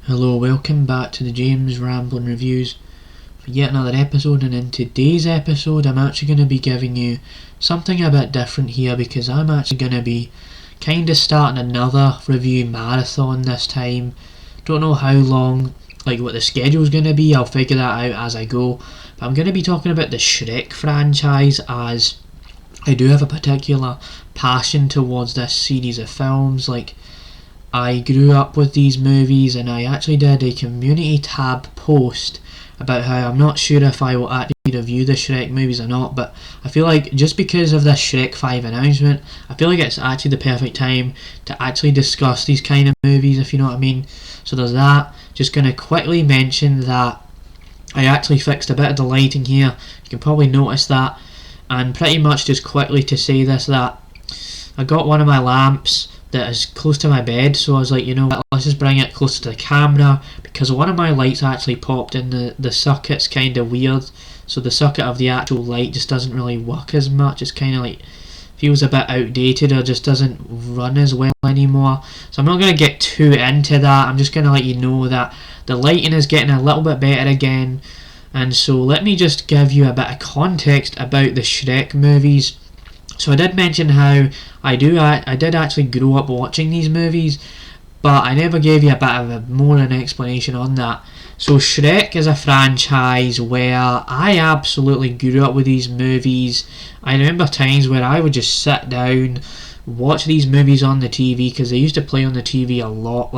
Hello, welcome back to the James Ramblin' Reviews for yet another episode, and in today's episode I'm actually going to be giving you something a bit different here because I'm actually going to be kind of starting another review marathon this time. Don't know how long, what the schedule's going to be, I'll figure that out as I go, but I'm going to be talking about the Shrek franchise as I do have a particular passion towards this series of films. I grew up with these movies, and I actually did a community tab post about how I'm not sure if I will actually review the Shrek movies or not, but I feel like just because of this Shrek 5 announcement, I feel like it's actually the perfect time to actually discuss these kind of movies, if you know what I mean. So there's that. Just going to quickly mention that I actually fixed a bit of the lighting here. You can probably notice that. And pretty much just quickly to say this, that I got one of my lamps that is close to my bed, so I was like, you know what, let's just bring it closer to the camera, because one of my lights actually popped in the socket's kind of weird, so the socket of the actual light just doesn't really work as much. It's kind of like feels a bit outdated, or just doesn't run as well anymore. So I'm not going to get too into that. I'm just going to let you know that the lighting is getting a little bit better again. And so let me just give you a bit of context about the Shrek movies. So I did mention how I did actually grow up watching these movies, but I never gave you a bit of more an explanation on that. So Shrek is a franchise where I absolutely grew up with these movies. I remember times where I would just sit down, watch these movies on the TV, because they used to play on the TV a lot.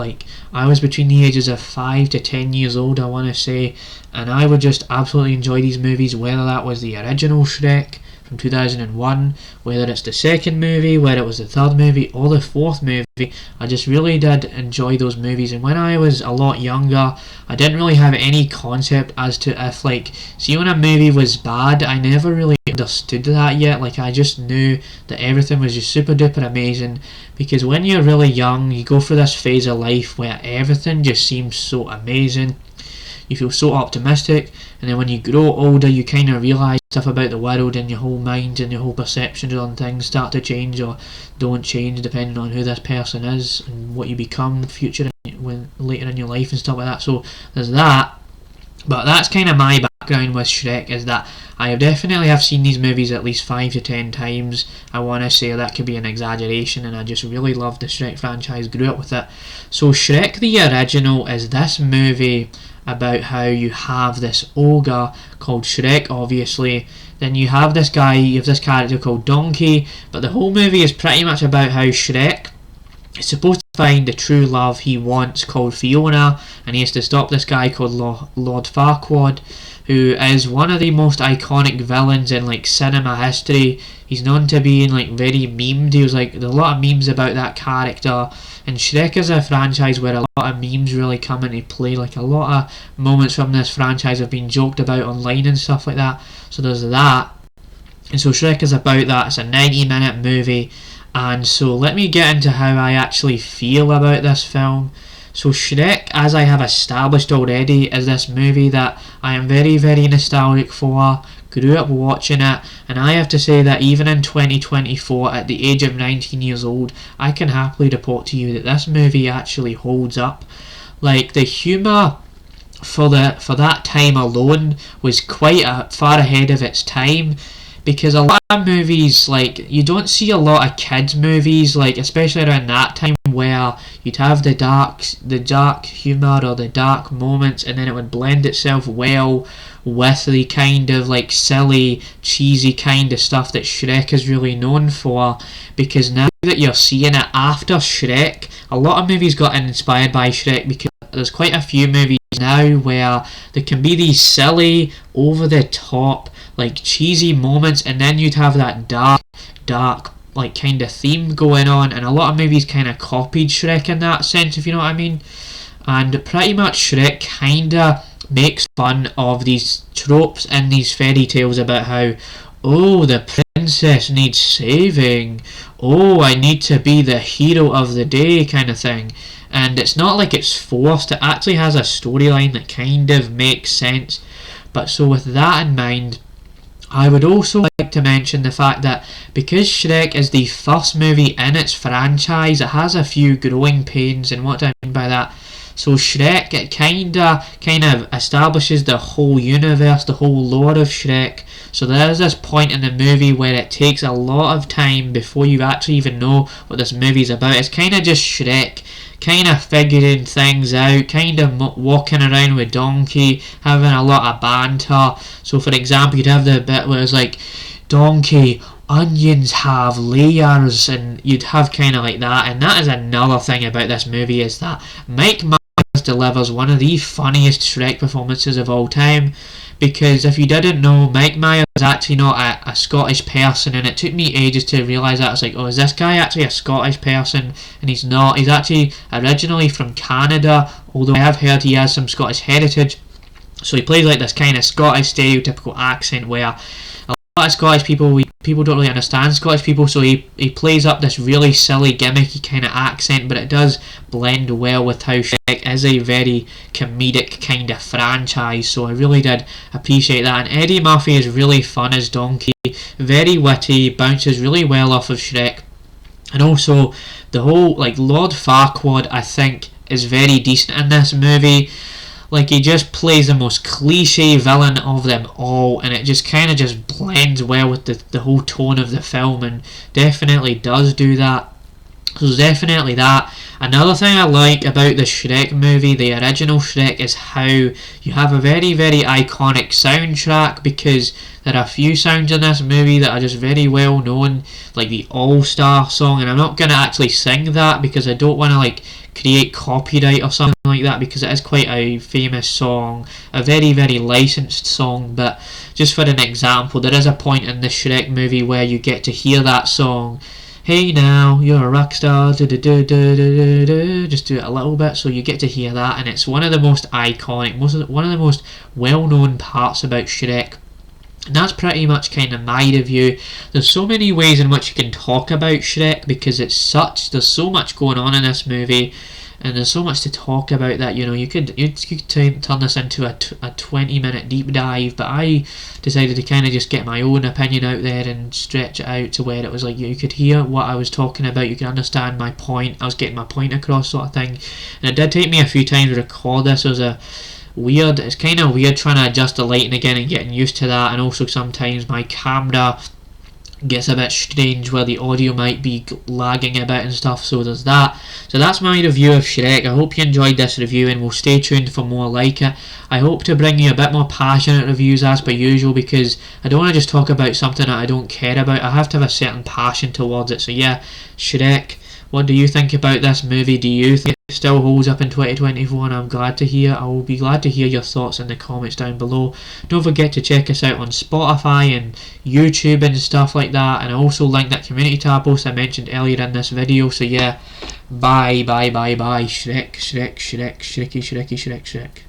I was between the ages of 5 to 10 years old, I want to say, and I would just absolutely enjoy these movies, whether that was the original Shrek from 2001, whether it's the second movie, whether it was the third movie or the fourth movie. I just really did enjoy those movies. And when I was a lot younger, I didn't really have any concept as to if, see, when a movie was bad, I never really understood that yet. I just knew that everything was just super duper amazing, because when you're really young, you go through this phase of life where everything just seems so amazing. You feel so optimistic, and then when you grow older, you kind of realise stuff about the world, and your whole mind and your whole perceptions on things start to change or don't change depending on who this person is and what you become later in your life and stuff like that. So there's that. But that's kind of my background with Shrek, is that I definitely have seen these movies at least 5 to 10 times. I want to say that could be an exaggeration, and I just really love the Shrek franchise, grew up with it. So Shrek the original is this movie about how you have this ogre called Shrek, obviously. Then you have this character called Donkey, but the whole movie is pretty much about how Shrek is supposed to find the true love he wants, called Fiona, and he has to stop this guy called Lord Farquaad, who is one of the most iconic villains in cinema history. He's known to being very memed. There's a lot of memes about that character, and Shrek is a franchise where a lot of memes really come into play. A lot of moments from this franchise have been joked about online and stuff like that. So there's that. And so Shrek is about that. It's a 90-minute movie. And so let me get into how I actually feel about this film. So Shrek, as I have established already, is this movie that I am very, very nostalgic for. Grew up watching it, and I have to say that even in 2024, at the age of 19 years old, I can happily report to you that this movie actually holds up. The humour for that time alone was quite far ahead of its time, because a lot of movies, you don't see a lot of kids movies, especially around that time, where you'd have the dark humour or the dark moments, and then it would blend itself well with the kind of silly, cheesy kind of stuff that Shrek is really known for. Because now that you're seeing it after Shrek, a lot of movies got inspired by Shrek, because there's quite a few movies now where there can be these silly, over the top, cheesy moments, and then you'd have that dark kind of theme going on, and a lot of movies kind of copied Shrek in that sense, if you know what I mean. And pretty much Shrek kind of makes fun of these tropes in these fairy tales about how, oh, the princess needs saving, oh, I need to be the hero of the day kind of thing. And it's not like it's forced, it actually has a storyline that kind of makes sense. But so with that in mind, I would also like to mention the fact that because Shrek is the first movie in its franchise, it has a few growing pains. And what do I mean by that? So Shrek, it kind of establishes the whole universe, the whole lore of Shrek. So there is this point in the movie where it takes a lot of time before you actually even know what this movie's about. It's kind of just Shrek kind of figuring things out, kind of walking around with Donkey, having a lot of banter. So for example, you'd have the bit where it's like, Donkey, onions have layers, and you'd have kind of like that. And that is another thing about this movie, is that Mike Myers delivers one of the funniest Shrek performances of all time. Because if you didn't know, Mike Myers is actually not a Scottish person, and it took me ages to realise that. I was like, oh, is this guy actually a Scottish person? And he's not. He's actually originally from Canada, although I have heard he has some Scottish heritage. So he plays like this kind of Scottish stereotypical accent where a lot of Scottish people don't really understand Scottish people, so he plays up this really silly gimmicky kind of accent, but it does blend well with how Shrek is a very comedic kind of franchise. So I really did appreciate that. And Eddie Murphy is really fun as Donkey, very witty, bounces really well off of Shrek. And also the whole Lord Farquaad, I think, is very decent in this movie. Like, he just plays the most cliche villain of them all, and it just kind of just blends well with the whole tone of the film, and definitely does do that. So definitely that. Another thing I like about the Shrek movie, the original Shrek, is how you have a very, very iconic soundtrack, because there are a few sounds in this movie that are just very well known, like the All-Star song, and I'm not going to actually sing that because I don't want to create copyright or something like that, because it is quite a famous song, a very, very licensed song. But just for an example, there is a point in the Shrek movie where you get to hear that song, hey now, you're a rock star, just do it a little bit, so you get to hear that, and it's one of the most iconic, one of the most well-known parts about Shrek. And that's pretty much kind of my review. There's so many ways in which you can talk about Shrek, because there's so much going on in this movie, and there's so much to talk about that, you could turn this into a 20-minute deep dive, but I decided to kind of just get my own opinion out there and stretch it out to where it was like you could hear what I was talking about, you could understand my point, I was getting my point across, sort of thing. And it did take me a few times to record this. It's kind of weird trying to adjust the lighting again and getting used to that, and also sometimes my camera gets a bit strange where the audio might be lagging a bit and stuff, so there's that. So that's my review of Shrek. I hope you enjoyed this review, and we'll stay tuned for more like it. I hope to bring you a bit more passionate reviews as per usual, because I don't want to just talk about something that I don't care about. I have to have a certain passion towards it. So yeah, Shrek, what do you think about this movie? Do you think it still holds up in 2024? And I'm glad to hear. I will be glad to hear your thoughts in the comments down below. Don't forget to check us out on Spotify and YouTube and stuff like that. And I also link that community tab post I mentioned earlier in this video. So yeah, bye. Shrek, Shreky, Shreky, Shrek.